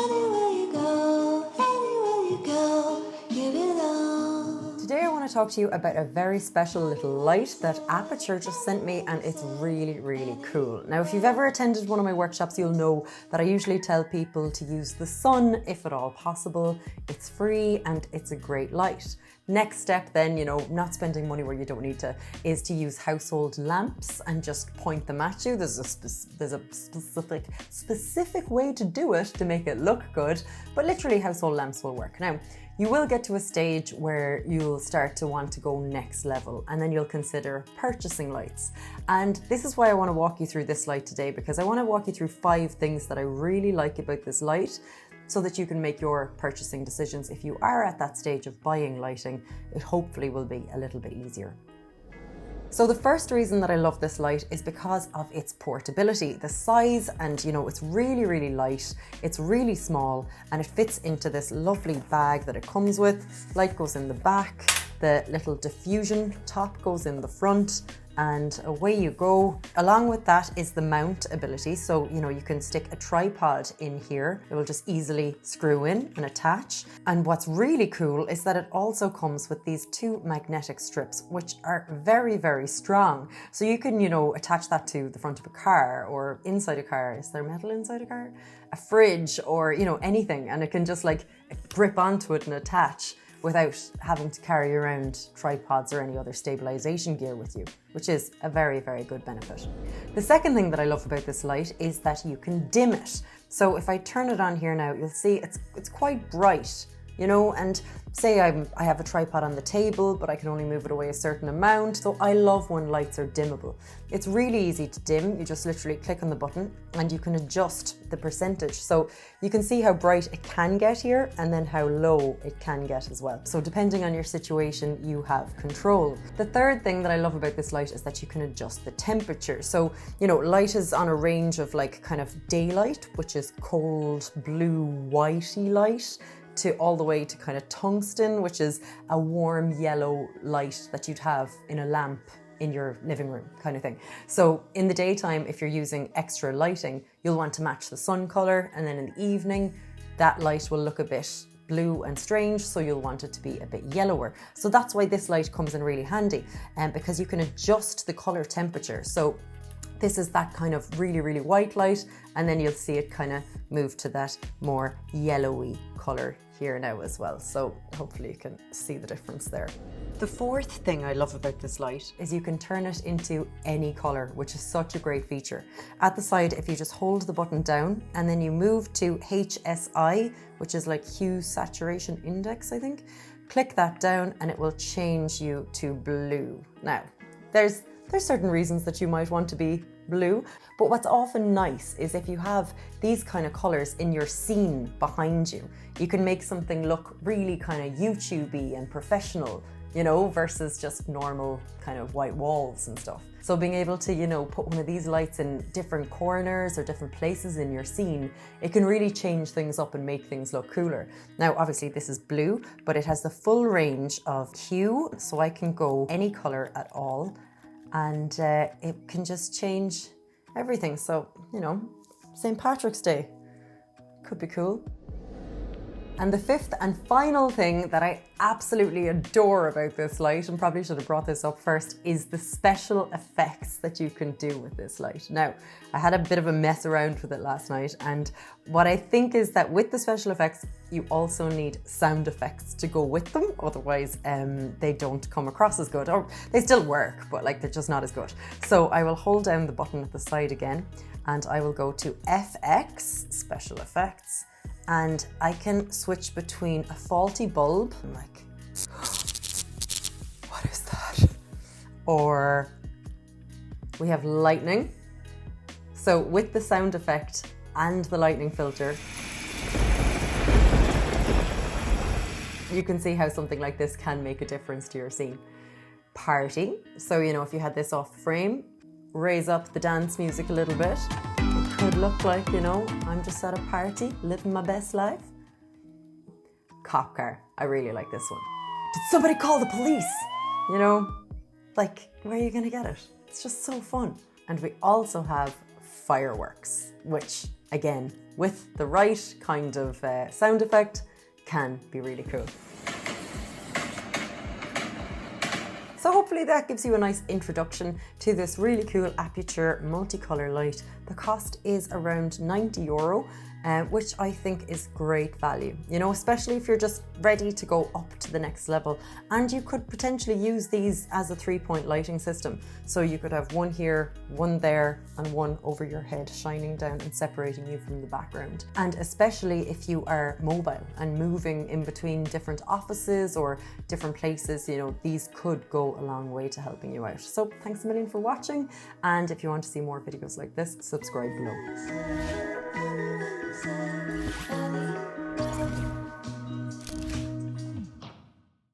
Anywhere you go, anywhere you go, you belong. Today I want to talk to you about a very special little light that Aputure just sent me, and it's really, really cool. Now, if you've ever attended one of my workshops, you'll know that I usually tell people to use the sun if at all possible. It's free and it's a great light. Next step then, not spending money where you don't need to, is to use household lamps and just point them at you. There's a specific way to do it to make it look good, but literally household lamps will work. Now, you will get to a stage where you'll start to want to go next level, and then you'll consider purchasing lights. And this is why I want to walk you through this light today, because I want to walk you through 5 things that I really like about this light, so that you can make your purchasing decisions. If you are at that stage of buying lighting, it hopefully will be a little bit easier. So the first reason that I love this light is because of its portability. The size, and it's really, really light, it's really small, and it fits into this lovely bag that it comes with. Light goes in the back, the little diffusion top goes in the front, and away you go. Along with that is the mountability. So, you can stick a tripod in here. It will just easily screw in and attach. And what's really cool is that it also comes with these 2 magnetic strips, which are very, very strong. So you can, attach that to the front of a car or inside a car. Is there metal inside a car? A fridge, or, anything. And it can just grip onto it and attach without having to carry around tripods or any other stabilization gear with you, which is a very, very good benefit. The second thing that I love about this light is that you can dim it. So if I turn it on here now, you'll see it's quite bright, and say I have a tripod on the table, but I can only move it away a certain amount. So I love when lights are dimmable. It's really easy to dim. You just literally click on the button and you can adjust the percentage. So you can see how bright it can get here and then how low it can get as well. So depending on your situation, you have control. The third thing that I love about this light is that you can adjust the temperature. So, light is on a range of kind of daylight, which is cold, blue, whitey light, to all the way to kind of tungsten, which is a warm yellow light that you'd have in a lamp in your living room kind of thing. So in the daytime, if you're using extra lighting, you'll want to match the sun color, and then in the evening, that light will look a bit blue and strange, so you'll want it to be a bit yellower. So that's why this light comes in really handy, because you can adjust the color temperature. So this is that kind of really, really white light, and then you'll see it kind of move to that more yellowy color here now as well. So hopefully you can see the difference there. The fourth thing I love about this light is you can turn it into any color, which is such a great feature. At the side, if you just hold the button down and then you move to HSI, which is like hue saturation index, I think, click that down and it will change you to blue. Now, there's certain reasons that you might want to be blue, but what's often nice is if you have these kind of colors in your scene behind you, you can make something look really kind of YouTubey and professional, versus just normal kind of white walls and stuff. So being able to, put one of these lights in different corners or different places in your scene, it can really change things up and make things look cooler. Now, obviously this is blue, but it has the full range of hue, so I can go any color at all, and it can just change everything. So, St. Patrick's Day could be cool. And the fifth and final thing that I absolutely adore about this light, and probably should have brought this up first, is the special effects that you can do with this light. Now, I had a bit of a mess around with it last night, and what I think is that with the special effects, you also need sound effects to go with them, otherwise they don't come across as good, or they still work, but they're just not as good. So I will hold down the button at the side again, and I will go to FX, special effects, and I can switch between a faulty bulb, I'm like, what is that? Or we have lightning. So with the sound effect and the lightning filter, you can see how something like this can make a difference to your scene. Party, so if you had this off the frame, raise up the dance music a little bit. It could look like, I'm just at a party, living my best life. Cop car, I really like this one. Did somebody call the police? Where are you gonna get it? It's just so fun. And we also have fireworks, which again, with the right kind of sound effect, can be really cool. So hopefully that gives you a nice introduction to this really cool Aputure multicolor light. The cost is around €90, which I think is great value, you know, especially if you're just ready to go up to the next level. And you could potentially use these as a 3-point lighting system. So you could have one here, one there, and one over your head, shining down and separating you from the background. And especially if you are mobile and moving in between different offices or different places, you know, these could go a long way to helping you out. So thanks a million for watching. And if you want to see more videos like this, subscribe below.